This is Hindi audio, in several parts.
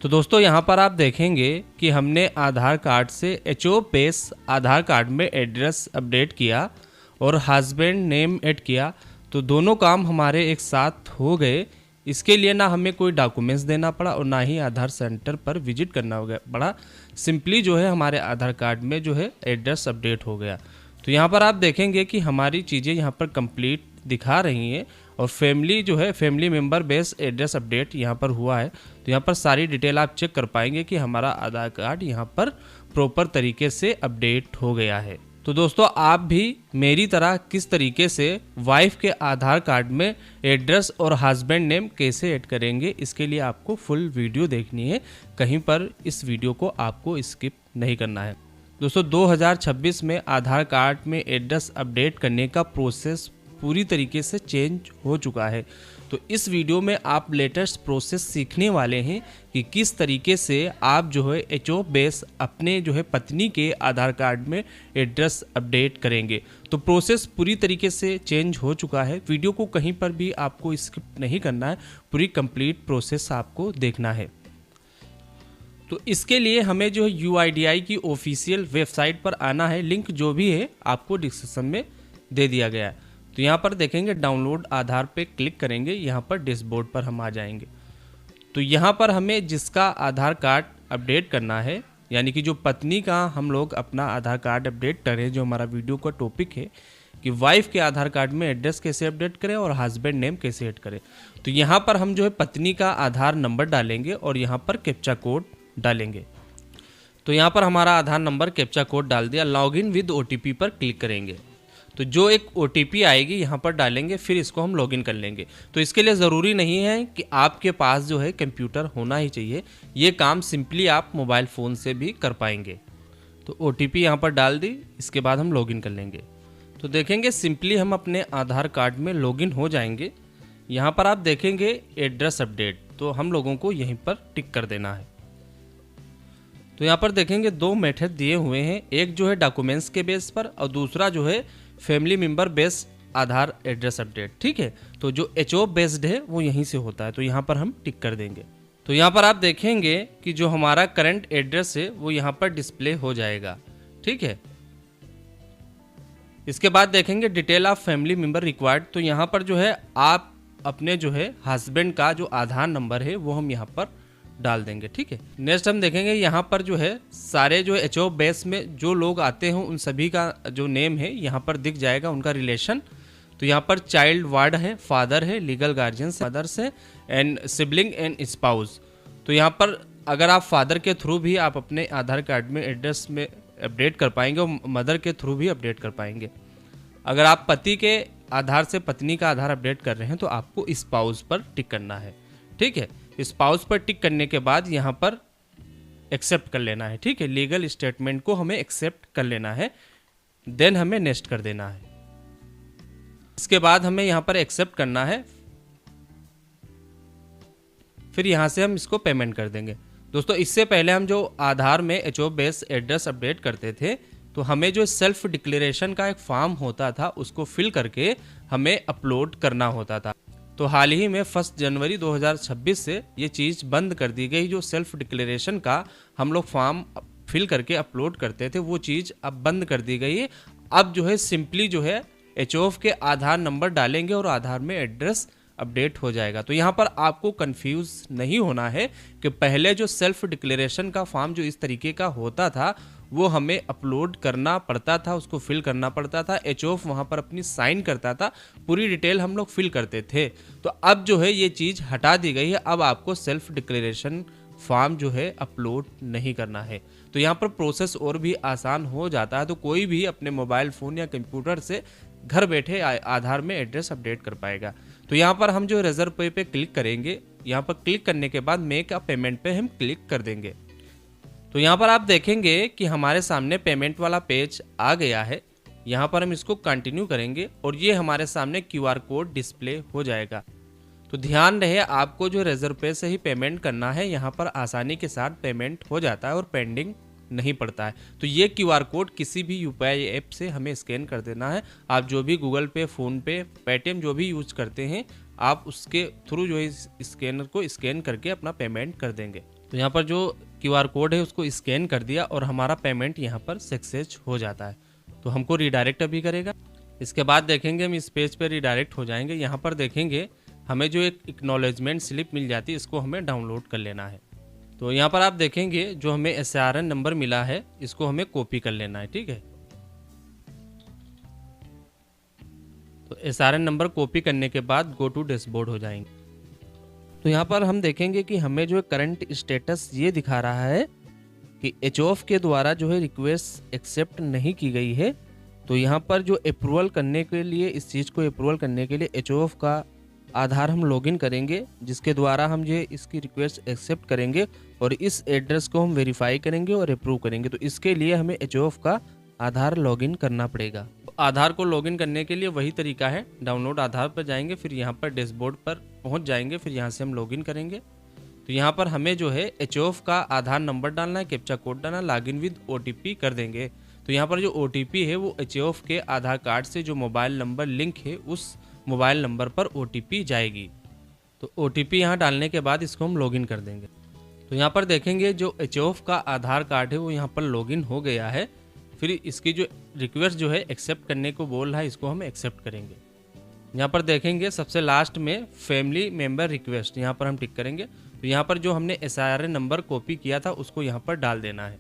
तो दोस्तों यहाँ पर आप देखेंगे कि हमने आधार कार्ड से एचओ बेस आधार कार्ड में एड्रेस अपडेट किया और हस्बैंड नेम ऐड किया। तो दोनों काम हमारे एक साथ हो गए। इसके लिए ना हमें कोई डॉक्यूमेंट्स देना पड़ा और ना ही आधार सेंटर पर विजिट करना पड़ा। सिंपली जो है हमारे आधार कार्ड में जो है एड्रेस अपडेट हो गया। तो यहाँ पर आप देखेंगे कि हमारी चीज़ें यहाँ पर कंप्लीट दिखा रही हैं और फैमिली जो है family member base address update यहाँ पर हुआ है। तो यहाँ पर सारी डिटेल आप चेक कर पाएंगे कि हमारा आधार कार्ड यहाँ पर प्रॉपर तरीके से अपडेट हो गया है। तो दोस्तों आप भी मेरी तरह किस तरीके से वाइफ के आधार कार्ड में एड्रेस और हस्बैंड नेम कैसे ऐड करेंगे, इसके लिए आपको फुल वीडियो देखनी है। कहीं पर इस वीडियो को आपको स्किप नहीं करना है। दोस्तों 2026 में आधार कार्ड में एड्रेस अपडेट करने का प्रोसेस पूरी तरीके से चेंज हो चुका है। तो इस वीडियो में आप लेटेस्ट प्रोसेस सीखने वाले हैं कि किस तरीके से आप जो है एचओ बेस अपने जो है पत्नी के आधार कार्ड में एड्रेस अपडेट करेंगे। तो प्रोसेस पूरी तरीके से चेंज हो चुका है। वीडियो को कहीं पर भी आपको स्किप नहीं करना है, पूरी कंप्लीट प्रोसेस आपको देखना है। तो इसके लिए हमें जो है UIDAI की ऑफिशियल वेबसाइट पर आना है। लिंक जो भी है आपको डिस्क्रिप्शन में दे दिया गया है। तो यहाँ पर देखेंगे डाउनलोड आधार पे क्लिक करेंगे, यहाँ पर डैशबोर्ड पर हम आ जाएंगे। तो यहाँ पर हमें जिसका आधार कार्ड अपडेट करना है, यानी कि जो पत्नी का हम लोग अपना आधार कार्ड अपडेट करें, जो हमारा वीडियो का टॉपिक है कि वाइफ के आधार कार्ड में एड्रेस कैसे अपडेट करें और हस्बैंड नेम कैसे ऐड करें। तो यहाँ पर हम जो है पत्नी का आधार नंबर डालेंगे और यहाँ पर कैप्चा कोड डालेंगे। तो यहाँ पर हमारा आधार नंबर कैप्चा कोड डाल दिया। लॉगिन विद OTP पर क्लिक करेंगे। तो जो एक OTP आएगी यहाँ पर डालेंगे, फिर इसको हम लॉगिन कर लेंगे। तो इसके लिए ज़रूरी नहीं है कि आपके पास जो है कंप्यूटर होना ही चाहिए, ये काम सिंपली आप मोबाइल फ़ोन से भी कर पाएंगे। तो OTP यहाँ पर डाल दी, इसके बाद हम लॉगिन कर लेंगे। तो देखेंगे सिंपली हम अपने आधार कार्ड में लॉगिन हो जाएंगे। यहाँ पर आप देखेंगे एड्रेस अपडेट, तो हम लोगों को यहीं पर टिक कर देना है। तो यहाँ पर देखेंगे दो मेथड दिए हुए हैं, एक जो है डॉक्यूमेंट्स के बेस पर और दूसरा जो है फैमिली मेंबर बेस आधार एड्रेस अपडेट। ठीक है, तो जो एचओ बेस्ड है वो यहीं से होता है, तो यहाँ पर हम टिक कर देंगे। तो यहाँ पर आप देखेंगे कि जो हमारा करंट एड्रेस है वो यहाँ पर डिस्प्ले हो जाएगा। ठीक है, इसके बाद देखेंगे detail of family member required. तो यहाँ पर जो है आप अपने जो है हस्बैंड का जो आधार नंबर है वो हम यहाँ पर डाल देंगे। ठीक है, नेक्स्ट हम देखेंगे यहाँ पर जो है सारे जो एचओ बेस में जो लोग आते हैं उन सभी का जो नेम है यहाँ पर दिख जाएगा, उनका रिलेशन। तो यहाँ पर चाइल्ड वार्ड है, फादर है, लीगल गार्जियंस मदर्स है एंड सिबलिंग एंड स्पाउस। तो यहाँ पर अगर आप फादर के थ्रू भी आप अपने आधार कार्ड में एड्रेस में अपडेट कर पाएंगे और मदर के थ्रू भी अपडेट कर पाएंगे। अगर आप पति के आधार से पत्नी का आधार अपडेट कर रहे हैं तो आपको स्पाउस पर टिक करना है। ठीक है, स्पाउस पर टिक करने के बाद यहाँ पर एक्सेप्ट कर लेना है। ठीक है, लीगल स्टेटमेंट को हमें एक्सेप्ट कर लेना है, देन हमें नेक्स्ट कर देना है। इसके बाद हमें यहाँ पर एक्सेप्ट करना है, फिर यहाँ से हम इसको पेमेंट कर देंगे। दोस्तों इससे पहले हम जो आधार में एचओ बेस एड्रेस अपडेट करते थे तो हमें जो सेल्फ डिक्लेरेशन का एक फॉर्म होता था उसको फिल करके हमें अपलोड करना होता था। तो हाल ही में 1 जनवरी 2026 से ये चीज़ बंद कर दी गई। जो सेल्फ डिक्लेरेशन का हम लोग फॉर्म फिल करके अपलोड करते थे वो चीज़ अब बंद कर दी गई है। अब जो है सिंपली जो है एचओ के आधार नंबर डालेंगे और आधार में एड्रेस अपडेट हो जाएगा। तो यहाँ पर आपको कंफ्यूज नहीं होना है कि पहले जो सेल्फ डिक्लेरेशन का फॉर्म जो इस तरीके का होता था वो हमें अपलोड करना पड़ता था, उसको फिल करना पड़ता था, एचओ वहाँ पर अपनी साइन करता था, पूरी डिटेल हम लोग फिल करते थे। तो अब जो है ये चीज़ हटा दी गई है, अब आपको सेल्फ डिक्लेरेशन फॉर्म जो है अपलोड नहीं करना है। तो यहाँ पर प्रोसेस और भी आसान हो जाता है। तो कोई भी अपने मोबाइल फ़ोन या कंप्यूटर से घर बैठे आधार में एड्रेस अपडेट कर पाएगा। तो यहाँ पर हम जो रिजर्व पे क्लिक करेंगे, यहाँ पर क्लिक करने के बाद मेक अ पेमेंट पे हम क्लिक कर देंगे। तो यहाँ पर आप देखेंगे कि हमारे सामने पेमेंट वाला पेज आ गया है। यहाँ पर हम इसको कंटिन्यू करेंगे और ये हमारे सामने QR कोड डिस्प्ले हो जाएगा। तो ध्यान रहे आपको जो रिजर्व पे से ही पेमेंट करना है, यहाँ पर आसानी के साथ पेमेंट हो जाता है और पेंडिंग नहीं पड़ता है। तो ये QR कोड किसी भी UPI ऐप से हमें स्कैन कर देना है। आप जो भी गूगल पे, फ़ोन पे, पेटीएम जो भी यूज करते हैं आप उसके थ्रू जो है इस स्कैनर को स्कैन करके अपना पेमेंट कर देंगे। तो यहाँ पर जो QR कोड है उसको स्कैन कर दिया और हमारा पेमेंट यहाँ पर सक्सेस हो जाता है। तो हमको रिडायरेक्ट अभी करेगा। इसके बाद देखेंगे हम इस पेज पे रिडायरेक्ट हो जाएंगे। यहाँ पर देखेंगे हमें जो एक एक्नॉलेजमेंट स्लिप मिल जाती है, इसको हमें डाउनलोड कर लेना है। तो यहाँ पर आप देखेंगे जो हमें SRN नंबर मिला है इसको हमें कॉपी कर लेना है, ठीक है। तो SRN नंबर कॉपी करने के बाद गो टू डैशबोर्ड हो जाएंगे। तो यहाँ पर हम देखेंगे कि हमें जो करंट स्टेटस ये दिखा रहा है कि HOF के द्वारा जो है रिक्वेस्ट एक्सेप्ट नहीं की गई है। तो यहाँ पर जो अप्रूवल करने के लिए, इस चीज़ को अप्रूवल करने के लिए HOF का आधार हम लॉगिन करेंगे, जिसके द्वारा हम ये इसकी रिक्वेस्ट एक्सेप्ट करेंगे और इस एड्रेस को हम वेरीफाई करेंगे और अप्रूव करेंगे। तो इसके लिए हमें HOF का आधार लॉगिन करना पड़ेगा। तो आधार को लॉगिन करने के लिए वही तरीका है, डाउनलोड आधार पर जाएंगे, फिर यहाँ पर डैशबोर्ड पर पहुँच जाएंगे, फिर यहाँ से हम लॉगिन करेंगे। तो यहाँ पर हमें जो है HOF का आधार नंबर डालना है, कैप्चा कोड डालना, लॉगिन विद OTP कर देंगे। तो यहाँ पर जो OTP है वो HOF के आधार कार्ड से जो मोबाइल नंबर लिंक है उस मोबाइल नंबर पर OTP जाएगी। तो OTP यहाँ डालने के बाद इसको हम लॉगिन कर देंगे। तो यहाँ पर देखेंगे जो HOF का आधार कार्ड है वो यहाँ पर लॉगिन हो गया है। फिर इसकी जो रिक्वेस्ट जो है एक्सेप्ट करने को बोल रहा है, इसको हम एक्सेप्ट करेंगे। यहाँ पर देखेंगे सबसे लास्ट में फैमिली मेंबर रिक्वेस्ट, यहाँ पर हम टिक करेंगे। तो यहाँ पर जो हमने SRN नंबर कॉपी किया था उसको यहाँ पर डाल देना है।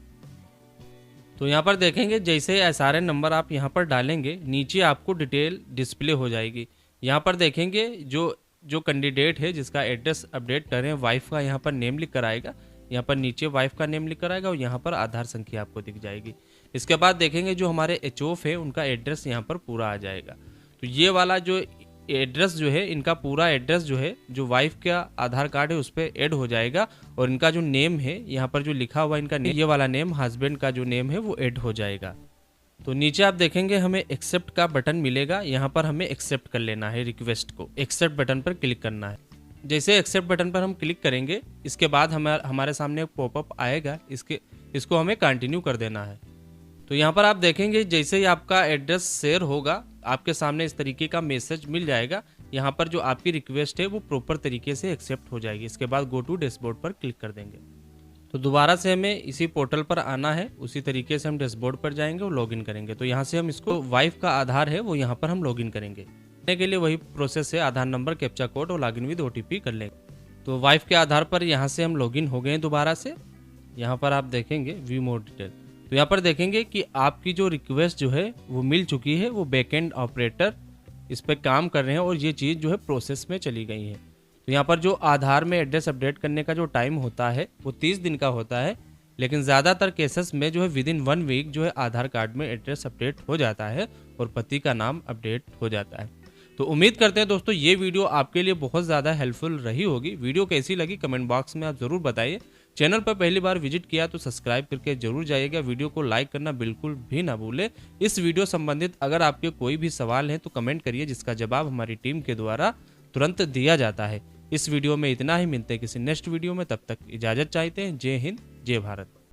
तो यहाँ पर देखेंगे जैसे SRN नंबर आप यहाँ पर डालेंगे नीचे आपको डिटेल डिस्प्ले हो जाएगी। यहाँ पर देखेंगे जो कैंडिडेट है जिसका एड्रेस अपडेट कर रहे हैं, वाइफ का यहाँ पर नेम लिख कर आएगा, यहाँ पर नीचे वाइफ का नेम लिख कर आएगा और यहाँ पर आधार संख्या आपको दिख जाएगी। इसके बाद देखेंगे जो हमारे HOF है उनका एड्रेस यहाँ पर पूरा आ जाएगा। तो ये वाला जो एड्रेस जो है, इनका पूरा एड्रेस जो है जो वाइफ का आधार कार्ड है उस पर ऐड हो जाएगा और इनका जो नेम है यहाँ पर जो लिखा हुआ इनका ये वाला नेम, हस्बैंड का जो नेम है वो ऐड हो जाएगा। तो नीचे आप देखेंगे हमें एक्सेप्ट का बटन मिलेगा, यहाँ पर हमें एक्सेप्ट कर लेना है रिक्वेस्ट को, एक्सेप्ट बटन पर क्लिक करना है। जैसे एक्सेप्ट बटन पर हम क्लिक करेंगे इसके बाद हमारे सामने एक पॉपअप आएगा, इसको हमें कंटिन्यू कर देना है। तो यहाँ पर आप देखेंगे जैसे ही आपका एड्रेस शेयर होगा आपके सामने इस तरीके का मैसेज मिल जाएगा। यहाँ पर जो आपकी रिक्वेस्ट है वो प्रॉपर तरीके से एक्सेप्ट हो जाएगी। इसके बाद गो टू डैशबोर्ड पर क्लिक कर देंगे। तो दोबारा से हमें इसी पोर्टल पर आना है, उसी तरीके से हम डैशबोर्ड पर जाएंगे और लॉगिन करेंगे। तो यहाँ से हम इसको वाइफ का आधार है वो यहाँ पर हम लॉगिन करेंगे। करने के लिए वही प्रोसेस है, आधार नंबर, कैप्चा कोड और लॉगिन विद OTP कर लेंगे। तो वाइफ के आधार पर यहाँ से हम लॉगिन हो गए दोबारा से। यहाँ पर आप देखेंगे व्यू मोर डिटेल। तो यहाँ पर देखेंगे कि आपकी जो रिक्वेस्ट जो है वो मिल चुकी है, वो बैकएंड ऑपरेटर इस पर काम कर रहे हैं और ये चीज़ जो है प्रोसेस में चली गई है। तो यहाँ पर जो आधार में एड्रेस अपडेट करने का जो टाइम होता है वो 30 दिन का होता है, लेकिन ज़्यादातर केसेस में जो है विदिन 1 वीक जो है आधार कार्ड में एड्रेस अपडेट हो जाता है और पति का नाम अपडेट हो जाता है। तो उम्मीद करते हैं दोस्तों ये वीडियो आपके लिए बहुत ज़्यादा हेल्पफुल रही होगी। वीडियो कैसी लगी कमेंट बॉक्स में आप ज़रूर बताइए। चैनल पर पहली बार विजिट किया तो सब्सक्राइब करके जरूर जाइएगा। वीडियो को लाइक करना बिल्कुल भी ना भूले। इस वीडियो संबंधित अगर आपके कोई भी सवाल है तो कमेंट करिए, जिसका जवाब हमारी टीम के द्वारा तुरंत दिया जाता है। इस वीडियो में इतना ही, मिलते हैं किसी नेक्स्ट वीडियो में, तब तक इजाज़त चाहते हैं। जय हिंद, जय भारत।